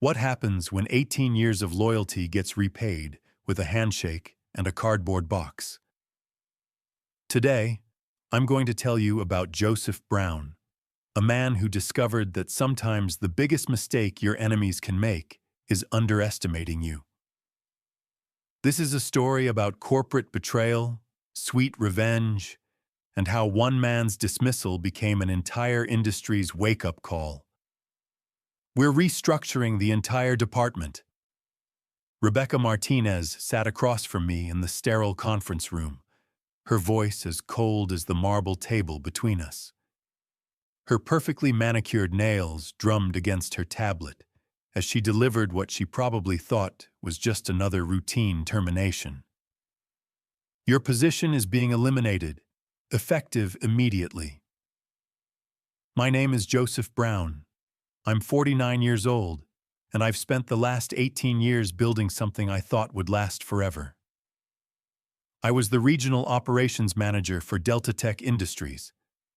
What happens when 18 years of loyalty gets repaid with a handshake and a cardboard box? Today, I'm going to tell you about Joseph Brown, a man who discovered that sometimes the biggest mistake your enemies can make is underestimating you. This is a story about corporate betrayal, sweet revenge, and how one man's dismissal became an entire industry's wake-up call. We're restructuring the entire department. Rebecca Martinez sat across from me in the sterile conference room, her voice as cold as the marble table between us. Her perfectly manicured nails drummed against her tablet as she delivered what she probably thought was just another routine termination. Your position is being eliminated, effective immediately. My name is Joseph Brown. I'm 49 years old, and I've spent the last 18 years building something I thought would last forever. I was the regional operations manager for Delta Tech Industries,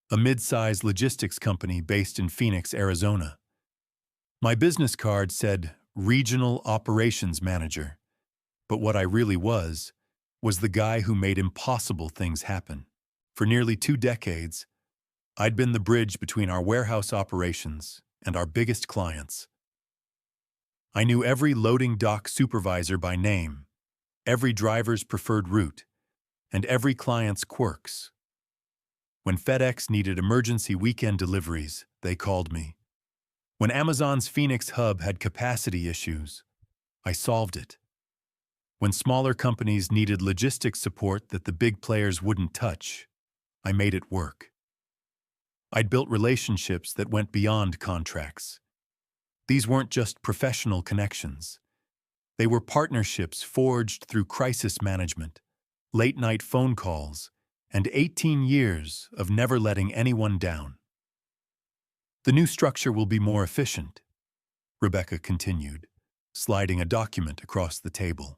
a mid-sized logistics company based in Phoenix, Arizona. My business card said Regional Operations Manager, but what I really was the guy who made impossible things happen. For nearly 2 decades, I'd been the bridge between our warehouse operations and our biggest clients. I knew every loading dock supervisor by name, every driver's preferred route, and every client's quirks. When FedEx needed emergency weekend deliveries, they called me. When Amazon's Phoenix hub had capacity issues, I solved it. When smaller companies needed logistics support that the big players wouldn't touch, I made it work. I'd built relationships that went beyond contracts. These weren't just professional connections. They were partnerships forged through crisis management, late-night phone calls, and 18 years of never letting anyone down. The new structure will be more efficient, Rebecca continued, sliding a document across the table.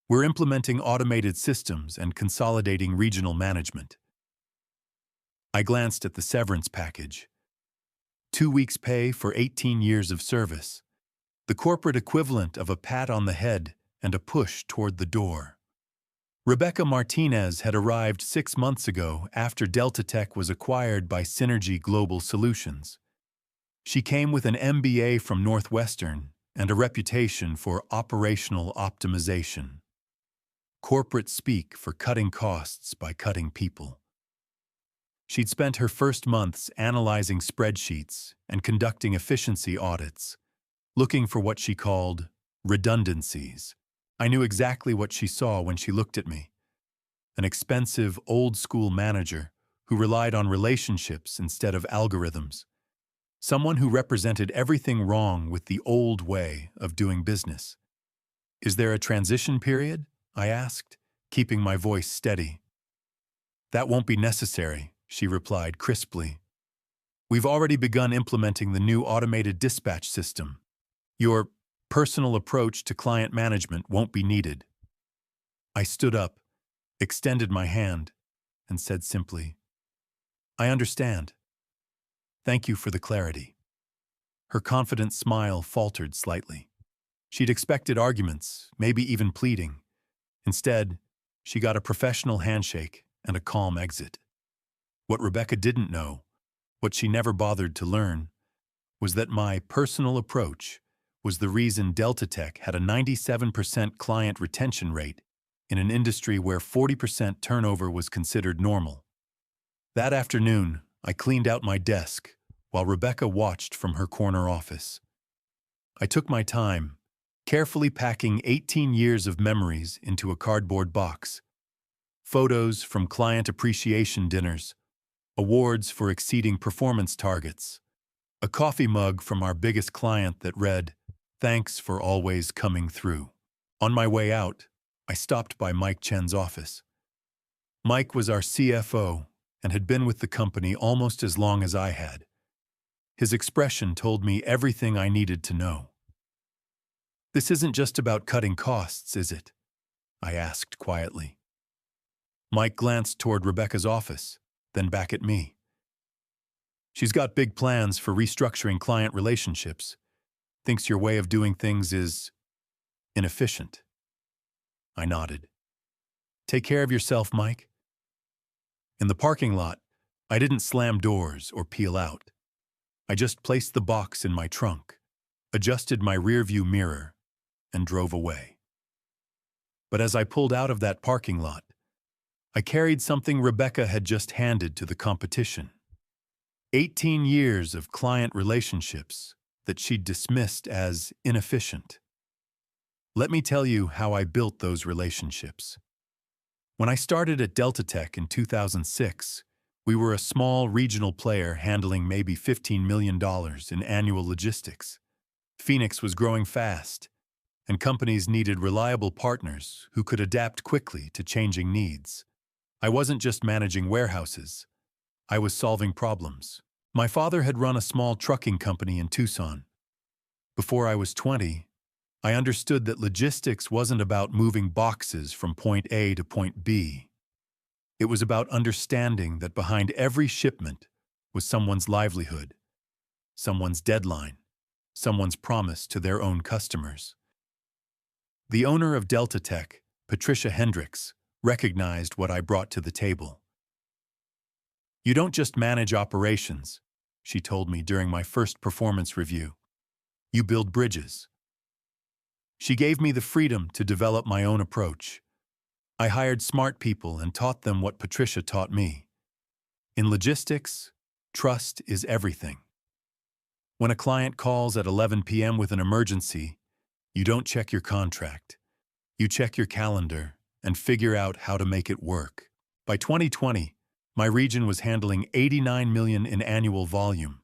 We're implementing automated systems and consolidating regional management. I glanced at the severance package. 2 weeks' pay for 18 years of service, the corporate equivalent of a pat on the head and a push toward the door. Rebecca Martinez had arrived 6 months ago after Delta Tech was acquired by Synergy Global Solutions. She came with an MBA from Northwestern and a reputation for operational optimization. Corporate speak for cutting costs by cutting people. She'd spent her first months analyzing spreadsheets and conducting efficiency audits, looking for what she called redundancies. I knew exactly what she saw when she looked at me. An expensive, old-school manager who relied on relationships instead of algorithms. Someone who represented everything wrong with the old way of doing business. Is there a transition period? I asked, keeping my voice steady. That won't be necessary, she replied crisply. We've already begun implementing the new automated dispatch system. Your personal approach to client management won't be needed. I stood up, extended my hand, and said simply, I understand. Thank you for the clarity. Her confident smile faltered slightly. She'd expected arguments, maybe even pleading. Instead, she got a professional handshake and a calm exit. What Rebecca didn't know, what she never bothered to learn, was that my personal approach was the reason Delta Tech had a 97% client retention rate in an industry where 40% turnover was considered normal. That afternoon, I cleaned out my desk while Rebecca watched from her corner office. I took my time, carefully packing 18 years of memories into a cardboard box. Photos from client appreciation dinners, awards for exceeding performance targets, a coffee mug from our biggest client that read, "Thanks for always coming through." On my way out, I stopped by Mike Chen's office. Mike was our CFO and had been with the company almost as long as I had. His expression told me everything I needed to know. This isn't just about cutting costs, is it? I asked quietly. Mike glanced toward Rebecca's office, then back at me. She's got big plans for restructuring client relationships. thinks your way of doing things is inefficient. I nodded. Take care of yourself, Mike. In the parking lot, I didn't slam doors or peel out. I just placed the box in my trunk, adjusted my rearview mirror, and drove away. But as I pulled out of that parking lot, I carried something Rebecca had just handed to the competition. 18 years of client relationships that she'd dismissed as inefficient. Let me tell you how I built those relationships. When I started at Delta Tech in 2006, we were a small regional player handling maybe $15 million in annual logistics. Phoenix was growing fast, and companies needed reliable partners who could adapt quickly to changing needs. I wasn't just managing warehouses. I was solving problems. My father had run a small trucking company in Tucson. Before I was 20, I understood that logistics wasn't about moving boxes from point A to point B. It was about understanding that behind every shipment was someone's livelihood, someone's deadline, someone's promise to their own customers. The owner of Delta Tech, Patricia Hendricks, recognized what I brought to the table. You don't just manage operations, she told me during my first performance review. You build bridges. She gave me the freedom to develop my own approach. I hired smart people and taught them what Patricia taught me. In logistics, trust is everything. When a client calls at 11 p.m. with an emergency, you don't check your contract. You check your calendar and figure out how to make it work. By 2020, my region was handling $89 million in annual volume.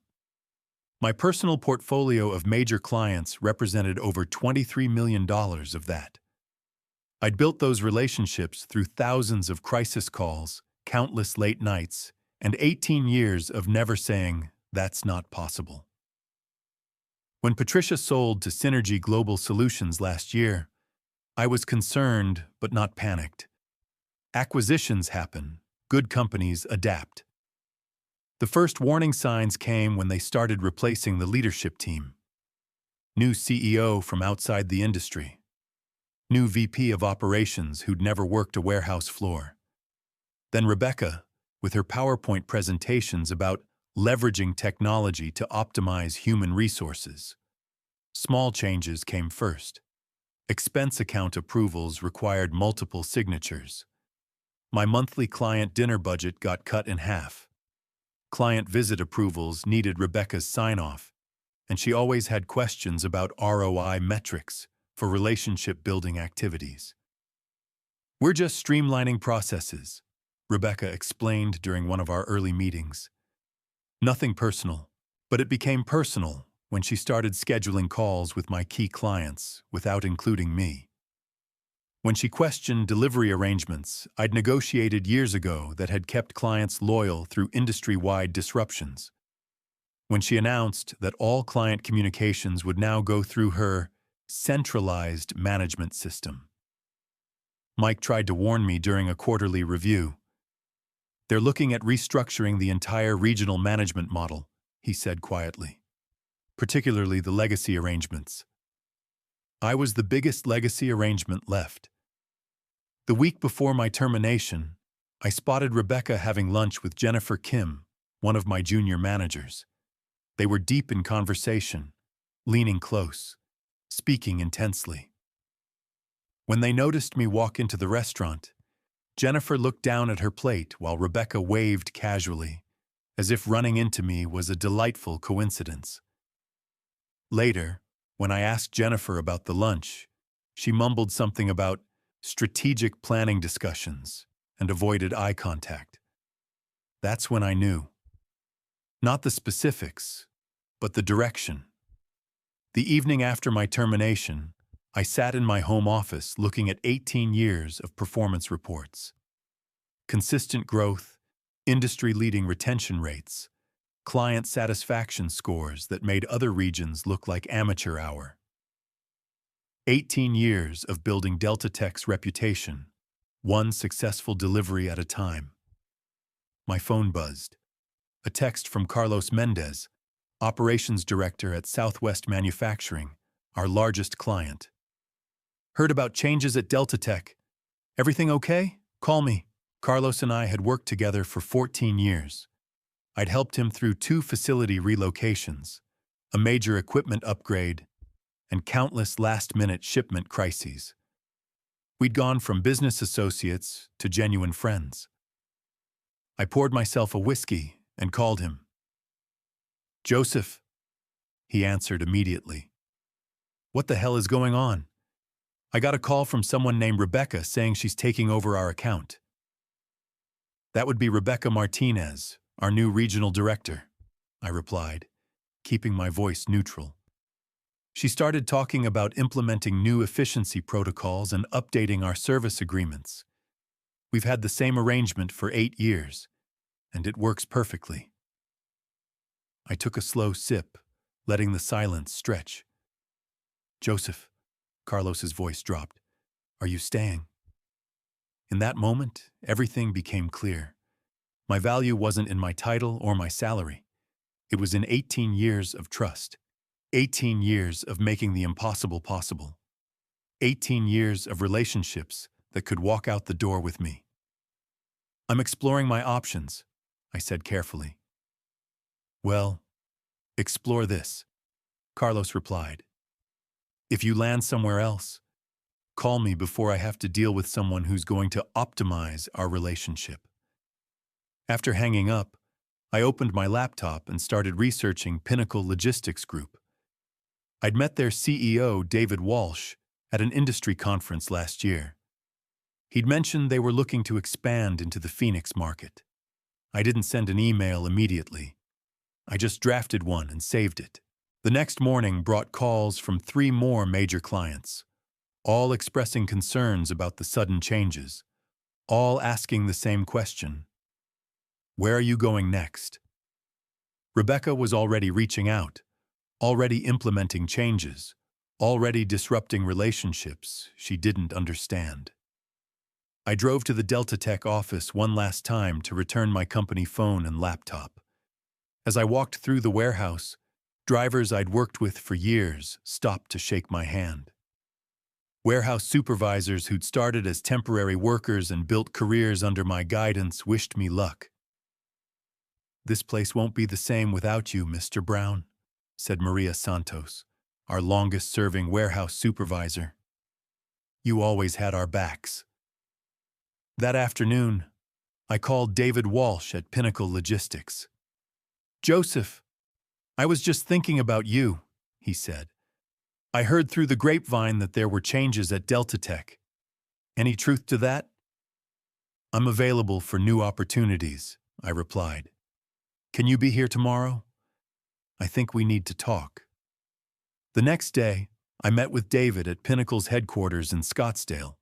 My personal portfolio of major clients represented over $23 million of that. I'd built those relationships through thousands of crisis calls, countless late nights, and 18 years of never saying, "That's not possible." When Patricia sold to Synergy Global Solutions last year, I was concerned but not panicked. Acquisitions happen. Good companies adapt. The first warning signs came when they started replacing the leadership team. New CEO from outside the industry. New VP of operations who'd never worked a warehouse floor. Then Rebecca, with her PowerPoint presentations about leveraging technology to optimize human resources. Small changes came first. Expense account approvals required multiple signatures. My monthly client dinner budget got cut in half. Client visit approvals needed Rebecca's sign-off, and she always had questions about ROI metrics for relationship-building activities. We're just streamlining processes, Rebecca explained during one of our early meetings. Nothing personal, but it became personal when she started scheduling calls with my key clients without including me. When she questioned delivery arrangements I'd negotiated years ago that had kept clients loyal through industry-wide disruptions. When she announced that all client communications would now go through her centralized management system. Mike tried to warn me during a quarterly review. They're looking at restructuring the entire regional management model, he said quietly, particularly the legacy arrangements. I was the biggest legacy arrangement left. The week before my termination, I spotted Rebecca having lunch with Jennifer Kim, one of my junior managers. They were deep in conversation, leaning close, speaking intensely. When they noticed me walk into the restaurant, Jennifer looked down at her plate while Rebecca waved casually, as if running into me was a delightful coincidence. Later, when I asked Jennifer about the lunch, she mumbled something about strategic planning discussions and avoided eye contact. That's when I knew. Not the specifics, but the direction. The evening after my termination, I sat in my home office looking at 18 years of performance reports. Consistent growth, industry-leading retention rates, client satisfaction scores that made other regions look like amateur hour. 18 years of building Delta Tech's reputation, one successful delivery at a time. My phone buzzed. A text from Carlos Mendez, operations director at Southwest Manufacturing, our largest client. Heard about changes at Delta Tech. Everything okay? Call me. Carlos and I had worked together for 14 years. I'd helped him through 2 facility relocations, a major equipment upgrade, and countless last-minute shipment crises. We'd gone from business associates to genuine friends. I poured myself a whiskey and called him. "Joseph," he answered immediately. "What the hell is going on?" "I got a call from someone named Rebecca saying she's taking over our account." "That would be Rebecca Martinez, our new regional director," I replied, keeping my voice neutral. She started talking about implementing new efficiency protocols and updating our service agreements. We've had the same arrangement for 8 years, and it works perfectly. I took a slow sip, letting the silence stretch. "Joseph," Carlos's voice dropped, "are you staying?" In that moment, everything became clear. My value wasn't in my title or my salary. It was in 18 years of trust. 18 years of making the impossible possible. 18 years of relationships that could walk out the door with me. "I'm exploring my options," I said carefully. "Well, explore this," Carlos replied. "If you land somewhere else, call me before I have to deal with someone who's going to optimize our relationship." After hanging up, I opened my laptop and started researching Pinnacle Logistics Group. I'd met their CEO, David Walsh, at an industry conference last year. He'd mentioned they were looking to expand into the Phoenix market. I didn't send an email immediately. I just drafted one and saved it. The next morning brought calls from 3 more major clients, all expressing concerns about the sudden changes, all asking the same question: "Where are you going next?" Rebecca was already reaching out, already implementing changes, already disrupting relationships she didn't understand. I drove to the Delta Tech office one last time to return my company phone and laptop. As I walked through the warehouse, drivers I'd worked with for years stopped to shake my hand. Warehouse supervisors who'd started as temporary workers and built careers under my guidance wished me luck. "This place won't be the same without you, Mr. Brown," said Maria Santos, our longest-serving warehouse supervisor. "You always had our backs." That afternoon, I called David Walsh at Pinnacle Logistics. "Joseph, I was just thinking about you," he said. "I heard through the grapevine that there were changes at Delta Tech. Any truth to that?" "I'm available for new opportunities," I replied. "Can you be here tomorrow? I think we need to talk." The next day, I met with David at Pinnacle's headquarters in Scottsdale.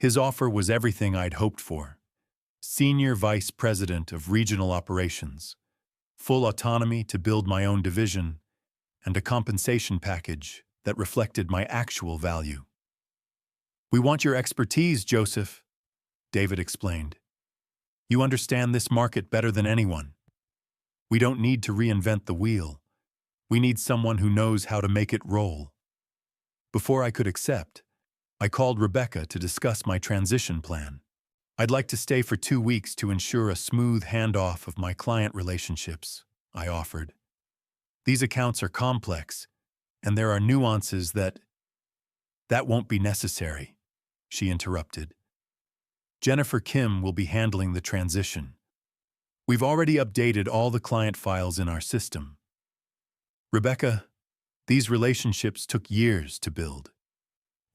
His offer was everything I'd hoped for: Senior Vice President of Regional Operations, full autonomy to build my own division, and a compensation package that reflected my actual value. "We want your expertise, Joseph," David explained. "You understand this market better than anyone. We don't need to reinvent the wheel. We need someone who knows how to make it roll." Before I could accept, I called Rebecca to discuss my transition plan. "I'd like to stay for 2 weeks to ensure a smooth handoff of my client relationships," I offered. "These accounts are complex, and there are nuances that—" "That won't be necessary," she interrupted. "Jennifer Kim will be handling the transition. We've already updated all the client files in our system. Rebecca, these relationships took years to build.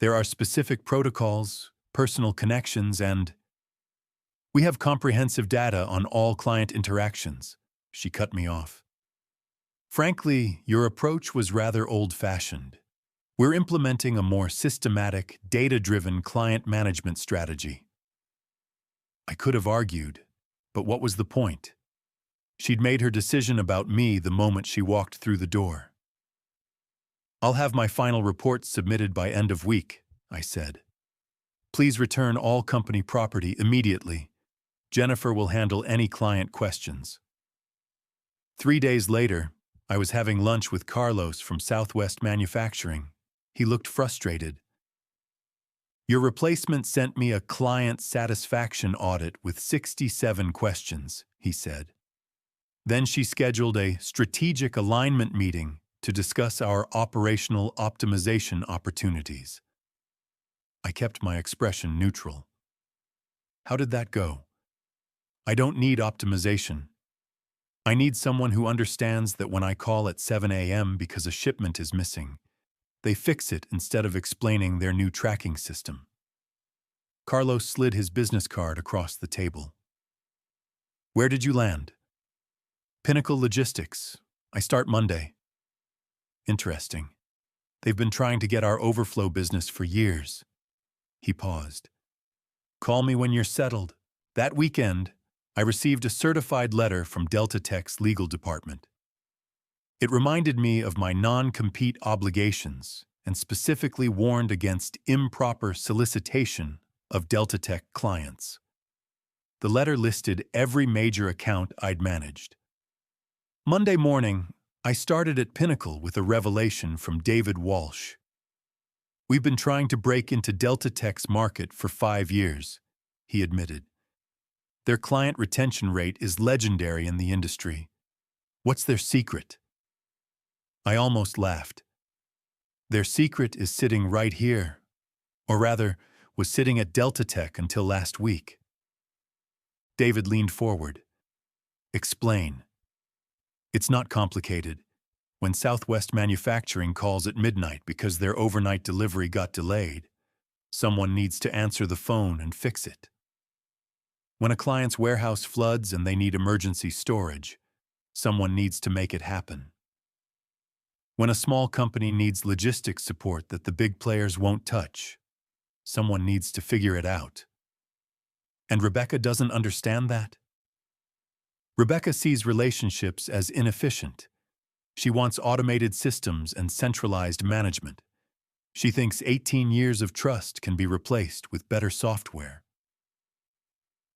There are specific protocols, personal connections, and we have comprehensive data on all client interactions," she cut me off. "Frankly, your approach was rather old-fashioned. We're implementing a more systematic, data-driven client management strategy." I could have argued, but what was the point? She'd made her decision about me the moment she walked through the door. "I'll have my final report submitted by end of week," I said. "Please return all company property immediately. Jennifer will handle any client questions." 3 days later, I was having lunch with Carlos from Southwest Manufacturing He looked frustrated. Your replacement sent me a client satisfaction audit with 67 questions, he said. Then she scheduled a strategic alignment meeting to discuss our operational optimization opportunities. I kept my expression neutral. How did that go? I don't need optimization. I need someone who understands that when I call at 7 a.m. because a shipment is missing, they fix it instead of explaining their new tracking system. Carlos slid his business card across the table. Where did you land? Pinnacle Logistics. I start Monday. Interesting. They've been trying to get our overflow business for years. He paused. Call me when you're settled. That weekend, I received a certified letter from Delta Tech's legal department. It reminded me of my non-compete obligations and specifically warned against improper solicitation of Delta Tech clients. The letter listed every major account I'd managed. Monday morning, I started at Pinnacle with a revelation from David Walsh. We've been trying to break into Delta Tech's market for 5 years, he admitted. Their client retention rate is legendary in the industry. What's their secret? I almost laughed. Their secret is sitting right here, or rather, was sitting at Delta Tech until last week. David leaned forward. Explain. It's not complicated. When Southwest Manufacturing calls at midnight because their overnight delivery got delayed, someone needs to answer the phone and fix it. When a client's warehouse floods and they need emergency storage, someone needs to make it happen. When a small company needs logistics support that the big players won't touch, someone needs to figure it out. And Rebecca doesn't understand that? Rebecca sees relationships as inefficient. She wants automated systems and centralized management. She thinks 18 years of trust can be replaced with better software.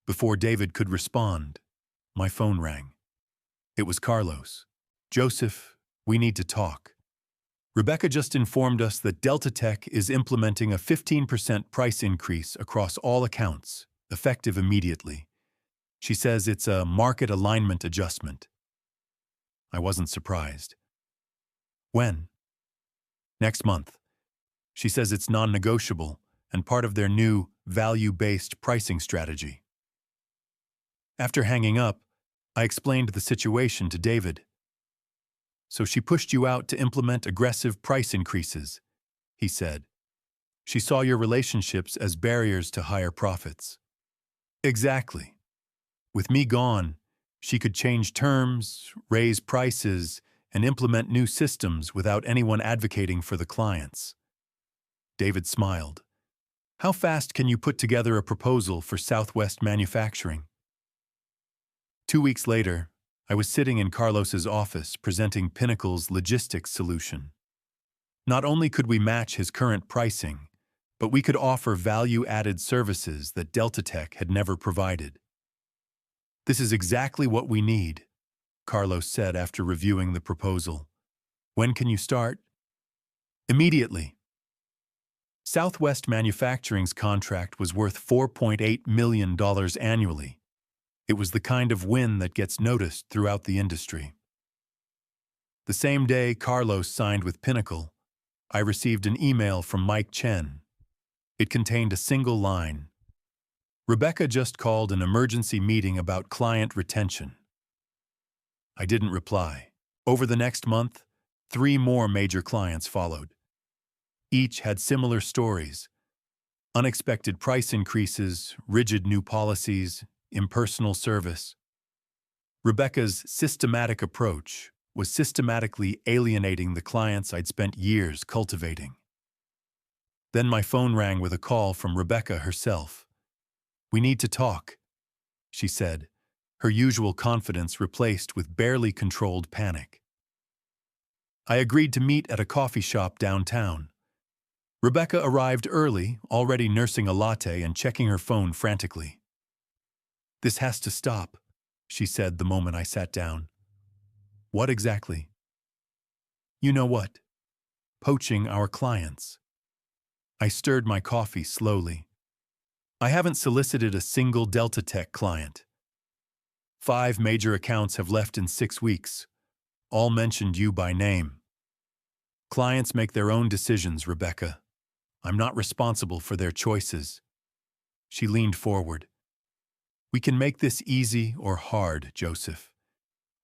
Before David could respond, my phone rang. It was Carlos. Joseph, we need to talk. Rebecca just informed us that Delta Tech is implementing a 15% price increase across all accounts, effective immediately. She says it's a market alignment adjustment. I wasn't surprised. When? Next month. She says it's non-negotiable and part of their new value-based pricing strategy. After hanging up, I explained the situation to David. So she pushed you out to implement aggressive price increases, he said. She saw your relationships as barriers to higher profits. Exactly. With me gone, she could change terms, raise prices, and implement new systems without anyone advocating for the clients. David smiled. How fast can you put together a proposal for Southwest Manufacturing? 2 weeks later, I was sitting in Carlos's office presenting Pinnacle's logistics solution. Not only could we match his current pricing, but we could offer value-added services that Delta Tech had never provided. This is exactly what we need, Carlos said after reviewing the proposal. When can you start? Immediately. Southwest Manufacturing's contract was worth $4.8 million annually. It was the kind of win that gets noticed throughout the industry. The same day Carlos signed with Pinnacle, I received an email from Mike Chen. It contained a single line. Rebecca just called an emergency meeting about client retention. I didn't reply. Over the next month, 3 more major clients followed. Each had similar stories: unexpected price increases, rigid new policies, impersonal service. Rebecca's systematic approach was systematically alienating the clients I'd spent years cultivating. Then my phone rang with a call from Rebecca herself. We need to talk, she said, her usual confidence replaced with barely controlled panic. I agreed to meet at a coffee shop downtown. Rebecca arrived early, already nursing a latte and checking her phone frantically. This has to stop, she said the moment I sat down. What exactly? You know what? poaching our clients. I stirred my coffee slowly. I haven't solicited a single Delta Tech client. 5 major accounts have left in 6 weeks. All mentioned you by name. Clients make their own decisions, Rebecca. I'm not responsible for their choices. She leaned forward. We can make this easy or hard, Joseph.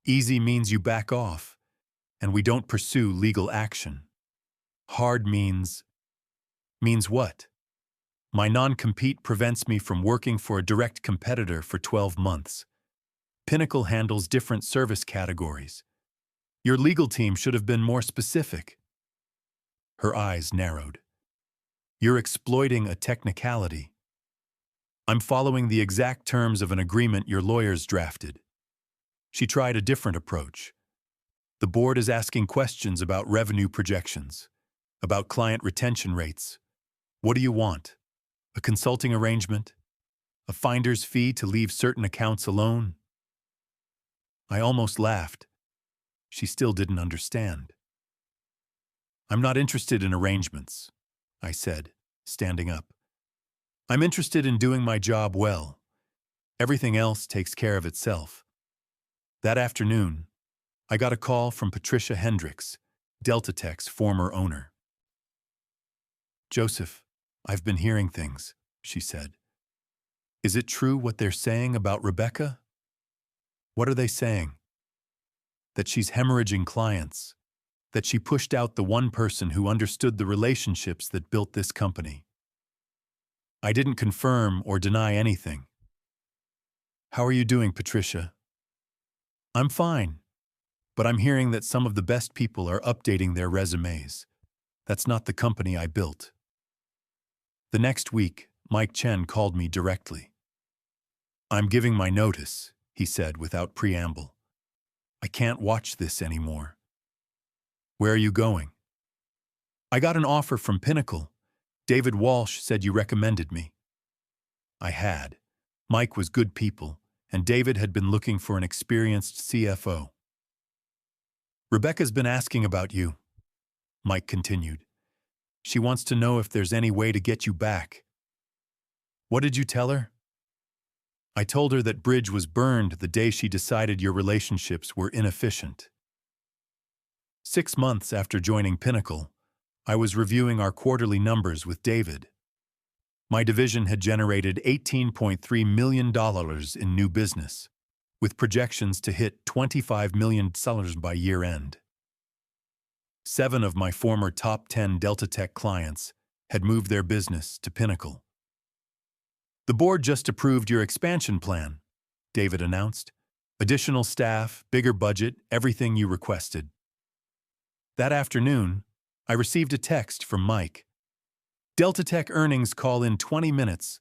Easy means you back off, and we don't pursue legal action. Hard means what? My non-compete prevents me from working for a direct competitor for 12 months. Pinnacle handles different service categories. Your legal team should have been more specific. Her eyes narrowed. You're exploiting a technicality. I'm following the exact terms of an agreement your lawyers drafted. She tried a different approach. The board is asking questions about revenue projections, about client retention rates. What do you want? A consulting arrangement? A finder's fee to leave certain accounts alone? I almost laughed. She still didn't understand. I'm not interested in arrangements, I said, standing up. I'm interested in doing my job well. Everything else takes care of itself. That afternoon, I got a call from Patricia Hendricks, Delta Tech's former owner. Joseph, I've been hearing things, she said. Is it true what they're saying about Rebecca? What are they saying? That she's hemorrhaging clients, that she pushed out the one person who understood the relationships that built this company. I didn't confirm or deny anything. How are you doing, Patricia? I'm fine, but I'm hearing that some of the best people are updating their resumes. That's not the company I built. The next week, Mike Chen called me directly. I'm giving my notice, he said without preamble. I can't watch this anymore. Where are you going? I got an offer from Pinnacle. David Walsh said you recommended me. I had. Mike was good people, and David had been looking for an experienced CFO. Rebecca's been asking about you, Mike continued. She wants to know if there's any way to get you back. What did you tell her? I told her that bridge was burned the day she decided your relationships were inefficient. 6 months after joining Pinnacle, I was reviewing our quarterly numbers with David. My division had generated $18.3 million in new business, with projections to hit $25 million by year-end. 7 of my former top 10 Delta Tech clients had moved their business to Pinnacle. The board just approved your expansion plan, David announced. Additional staff, bigger budget, everything you requested. That afternoon, I received a text from Mike. Delta Tech earnings call in 20 minutes.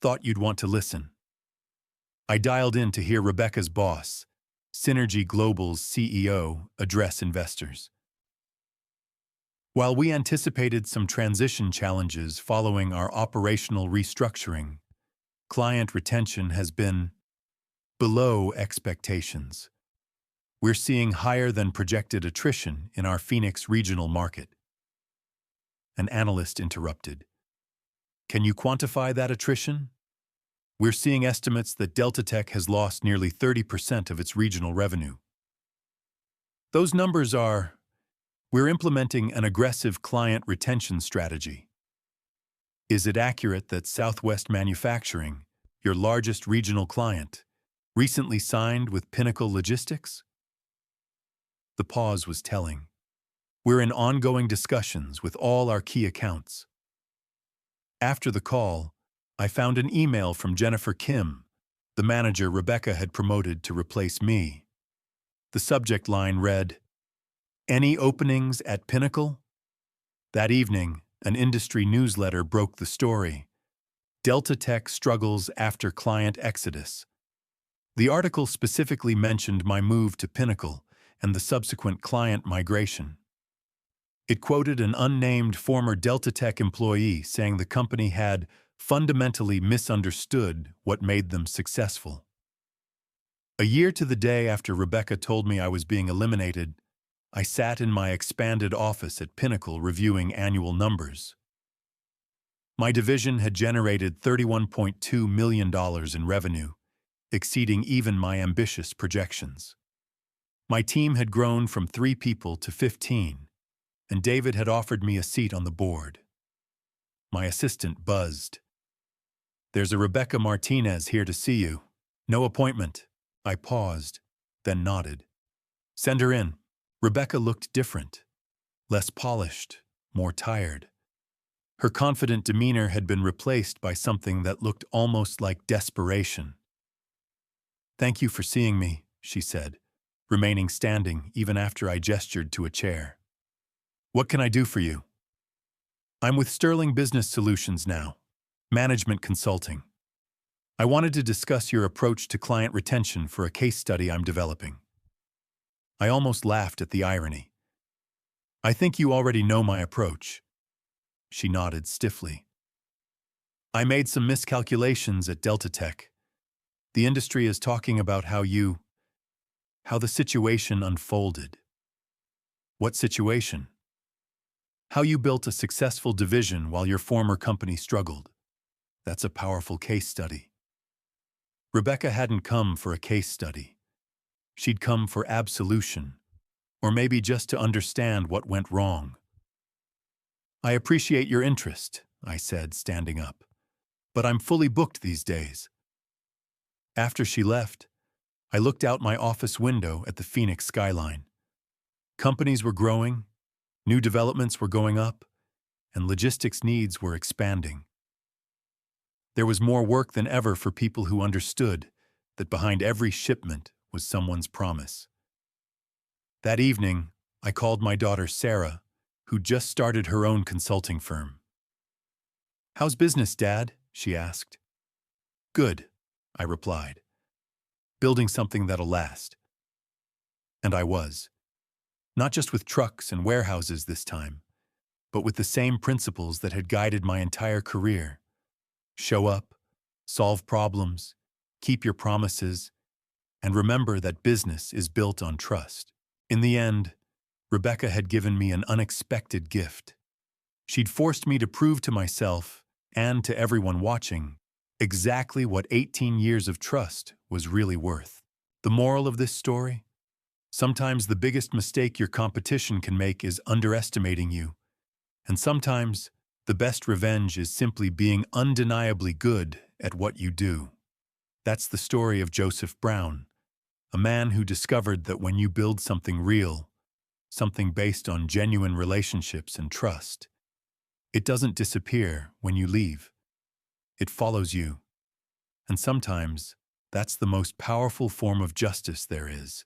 Thought you'd want to listen. I dialed in to hear Rebecca's boss, Synergy Global's CEO, address investors. While we anticipated some transition challenges following our operational restructuring, client retention has been below expectations. We're seeing higher than projected attrition in our Phoenix regional market. An analyst interrupted. Can you quantify that attrition? We're seeing estimates that Delta Tech has lost nearly 30% of its regional revenue. Those numbers are, we're implementing an aggressive client retention strategy. Is it accurate that Southwest Manufacturing, your largest regional client, recently signed with Pinnacle Logistics? The pause was telling. We're in ongoing discussions with all our key accounts. After the call, I found an email from Jennifer Kim, the manager Rebecca had promoted to replace me. The subject line read, "Any openings at Pinnacle?" That evening, an industry newsletter broke the story. Delta Tech struggles after client exodus. The article specifically mentioned my move to Pinnacle and the subsequent client migration. It quoted an unnamed former Delta Tech employee saying the company had fundamentally misunderstood what made them successful. A year to the day after Rebecca told me I was being eliminated, I sat in my expanded office at Pinnacle reviewing annual numbers. My division had generated $31.2 million in revenue, exceeding even my ambitious projections. My team had grown from 3 people to 15, and David had offered me a seat on the board. My assistant buzzed. "There's a Rebecca Martinez here to see you. No appointment." I paused, then nodded. "Send her in." Rebecca looked different, less polished, more tired. Her confident demeanor had been replaced by something that looked almost like desperation. "Thank you for seeing me," she said, remaining standing even after I gestured to a chair. "What can I do for you?" "I'm with Sterling Business Solutions now, management consulting. I wanted to discuss your approach to client retention for a case study I'm developing." I almost laughed at the irony. "I think you already know my approach." She nodded stiffly. "I made some miscalculations at Delta Tech. The industry is talking about how the situation unfolded." "What situation?" "How you built a successful division while your former company struggled. That's a powerful case study." Rebecca hadn't come for a case study. She'd come for absolution, or maybe just to understand what went wrong. "I appreciate your interest," I said, standing up, "but I'm fully booked these days." After she left, I looked out my office window at the Phoenix skyline. Companies were growing, new developments were going up, and logistics needs were expanding. There was more work than ever for people who understood that behind every shipment was someone's promise. That evening, I called my daughter Sarah, who just started her own consulting firm. "How's business, Dad?" she asked. "Good," I replied. "Building something that'll last." And I was. Not just with trucks and warehouses this time, but with the same principles that had guided my entire career. Show up, solve problems, keep your promises, and remember that business is built on trust. In the end, Rebecca had given me an unexpected gift. She'd forced me to prove to myself, and to everyone watching, exactly what 18 years of trust was really worth. The moral of this story? Sometimes the biggest mistake your competition can make is underestimating you, and sometimes the best revenge is simply being undeniably good at what you do. That's the story of Joseph Brown, a man who discovered that when you build something real, something based on genuine relationships and trust, it doesn't disappear when you leave. It follows you. And sometimes, that's the most powerful form of justice there is.